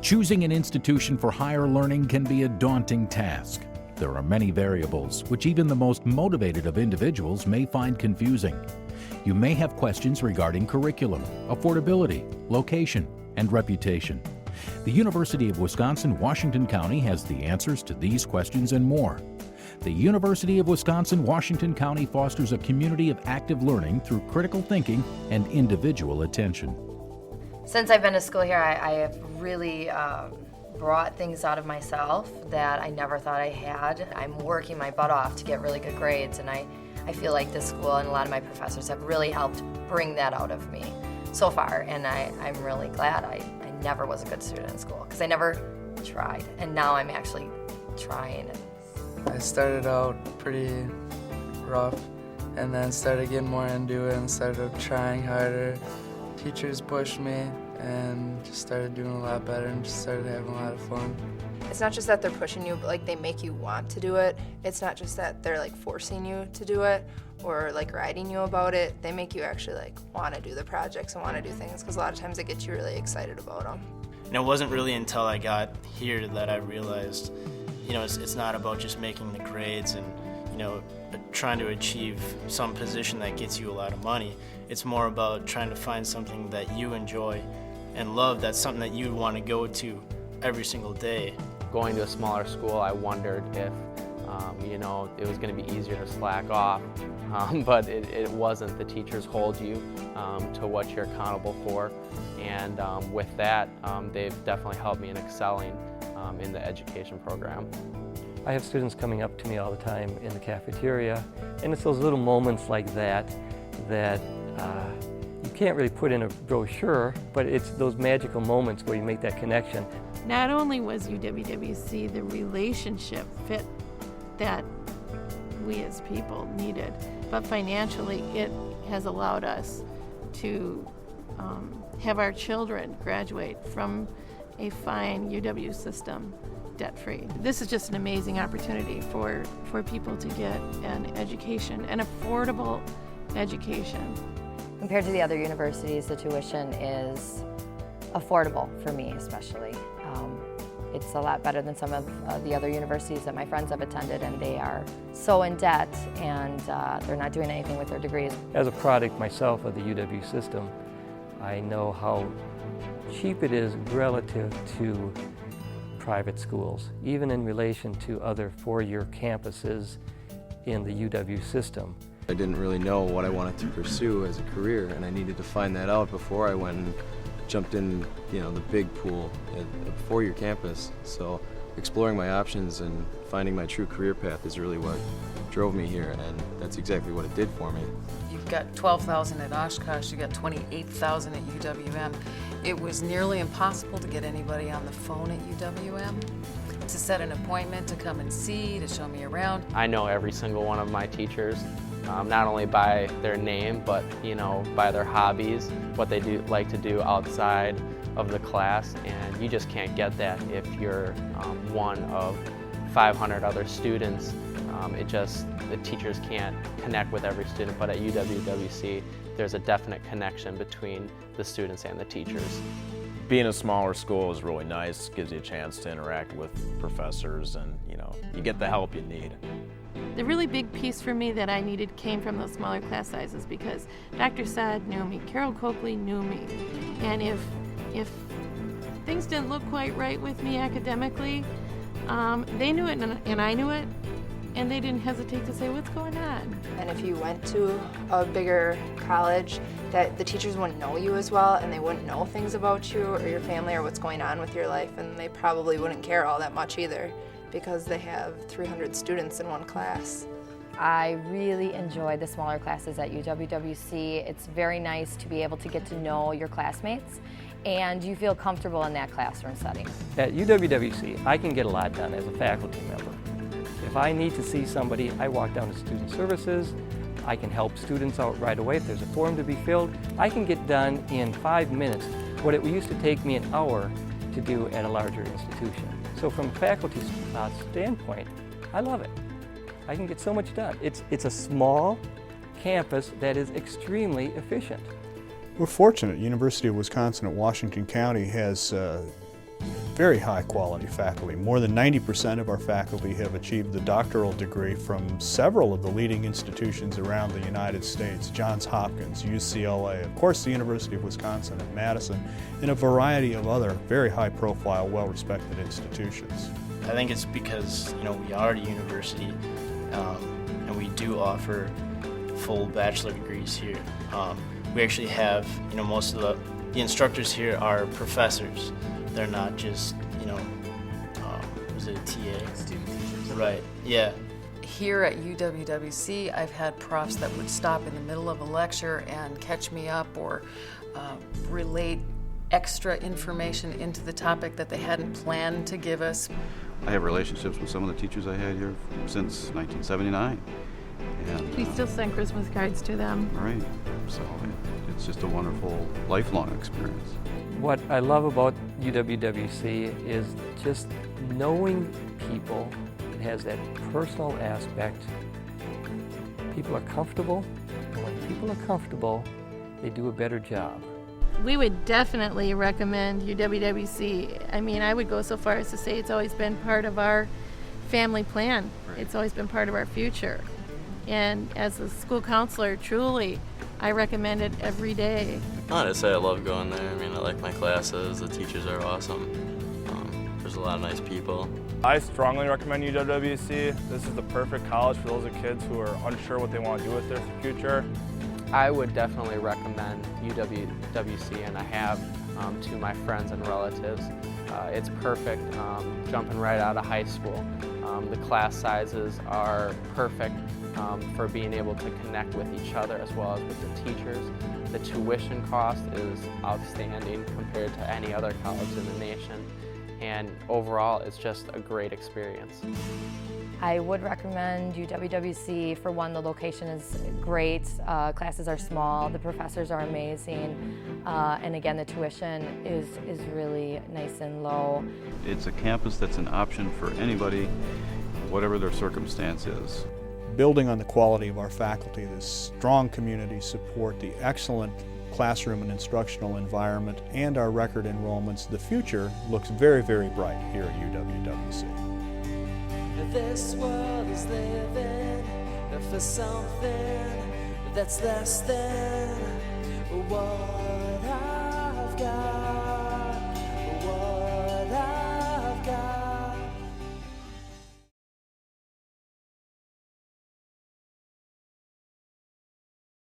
Choosing an institution for higher learning can be a daunting task. There are many variables, which even the most motivated of individuals may find confusing. You may have questions regarding curriculum, affordability, location, and reputation. The University of Wisconsin-Washington County has the answers to these questions and more. The University of Wisconsin-Washington County fosters a community of active learning through critical thinking and individual attention. Since I've been to school here, I have really brought things out of myself that I never thought I had. I'm working my butt off to get really good grades, and I feel like this school and a lot of my professors have really helped bring that out of me so far, and I'm really glad. I never was a good student in school because I never tried, and now I'm actually trying. I started out pretty rough and then started getting more into it and started trying harder. Teachers pushed me and just started doing a lot better and just started having a lot of fun. It's not just that they're pushing you, but like they make you want to do it. It's not just that they're like forcing you to do it or like writing you about it. They make you actually like want to do the projects and want to do things because a lot of times it gets you really excited about them. And it wasn't really until I got here that I realized, it's not about just making the grades and, trying to achieve some position that gets you a lot of money. It's more about trying to find something that you enjoy and love. That's something that you want to go to every single day. Going to a smaller school, I wondered if, it was going to be easier to slack off, but it wasn't. The teachers hold you to what you're accountable for, and with that, they've definitely helped me in excelling in the education program. I have students coming up to me all the time in the cafeteria, and it's those little moments like that you can't really put in a brochure, but it's those magical moments where you make that connection. Not only was UWWC the relationship fit that we as people needed, but financially it has allowed us to have our children graduate from a fine UW system debt-free. This is just an amazing opportunity for people to get an education, an affordable education. Compared to the other universities, the tuition is affordable for me especially. It's a lot better than some of the other universities that my friends have attended, and they are so in debt and they're not doing anything with their degrees. As a product myself of the UW system, I know how cheap it is relative to private schools, even in relation to other four-year campuses in the UW system. I didn't really know what I wanted to pursue as a career, and I needed to find that out before I went and jumped in, the big pool at a four-year campus. So exploring my options and finding my true career path is really what drove me here, and that's exactly what it did for me. You've got 12,000 at Oshkosh, you've got 28,000 at UWM. It was nearly impossible to get anybody on the phone at UWM to set an appointment, to come and see, to show me around. I know every single one of my teachers, not only by their name, but by their hobbies, what they like to do outside of the class, and you just can't get that if you're one of 500 other students. The teachers can't connect with every student, but at UWWC, there's a definite connection between the students and the teachers. Being a smaller school is really nice, gives you a chance to interact with professors, and you get the help you need. The really big piece for me that I needed came from those smaller class sizes because Dr. Saad knew me, Carol Coakley knew me, and if things didn't look quite right with me academically, they knew it and I knew it, and they didn't hesitate to say, what's going on? And if you went to a bigger college, that the teachers wouldn't know you as well, and they wouldn't know things about you or your family or what's going on with your life, and they probably wouldn't care all that much either because they have 300 students in one class. I really enjoy the smaller classes at UWWC. It's very nice to be able to get to know your classmates, and you feel comfortable in that classroom setting. At UWWC, I can get a lot done as a faculty member. If I need to see somebody, I walk down to Student Services. I can help students out right away. If there's a form to be filled, I can get done in 5 minutes what it used to take me an hour to do at a larger institution. So from a faculty standpoint, I love it. I can get so much done. It's a small campus that is extremely efficient. We're fortunate. University of Wisconsin at Washington County has very high quality faculty. More than 90% of our faculty have achieved the doctoral degree from several of the leading institutions around the United States, Johns Hopkins, UCLA, of course the University of Wisconsin at Madison, and a variety of other very high profile, well-respected institutions. I think it's because, you know, we are a university and we do offer full bachelor degrees here. We actually have, you know, most of the instructors here are professors. They're not just, you know, was it a TA? Student teachers. Right, yeah. Here at UWWC, I've had profs that would stop in the middle of a lecture and catch me up or relate extra information into the topic that they hadn't planned to give us. I have relationships with some of the teachers I had here since 1979. And, We still send Christmas cards to them. right, so it's just a wonderful lifelong experience. What I love about UWWC is just knowing people. It has that personal aspect. People are comfortable, and when people are comfortable, they do a better job. We would definitely recommend UWWC. I mean, I would go so far as to say it's always been part of our family plan. It's always been part of our future. And as a school counselor, truly, I recommend it every day. Honestly, I love going there. I mean, I like my classes. The teachers are awesome. There's a lot of nice people. I strongly recommend UWWC. This is the perfect college for those kids who are unsure what they want to do with their future. I would definitely recommend UWWC, and I have to my friends and relatives. It's perfect jumping right out of high school. The class sizes are perfect for being able to connect with each other as well as with the teachers. The tuition cost is outstanding compared to any other college in the nation. And overall, it's just a great experience. I would recommend UWWC. For one, the location is great, classes are small, the professors are amazing, and again, the tuition is really nice and low. It's a campus that's an option for anybody, whatever their circumstance is. Building on the quality of our faculty, the strong community support, the excellent classroom and instructional environment, and our record enrollments, the future looks very, very bright here at UWWC. This world is living for something that's less than what I've got.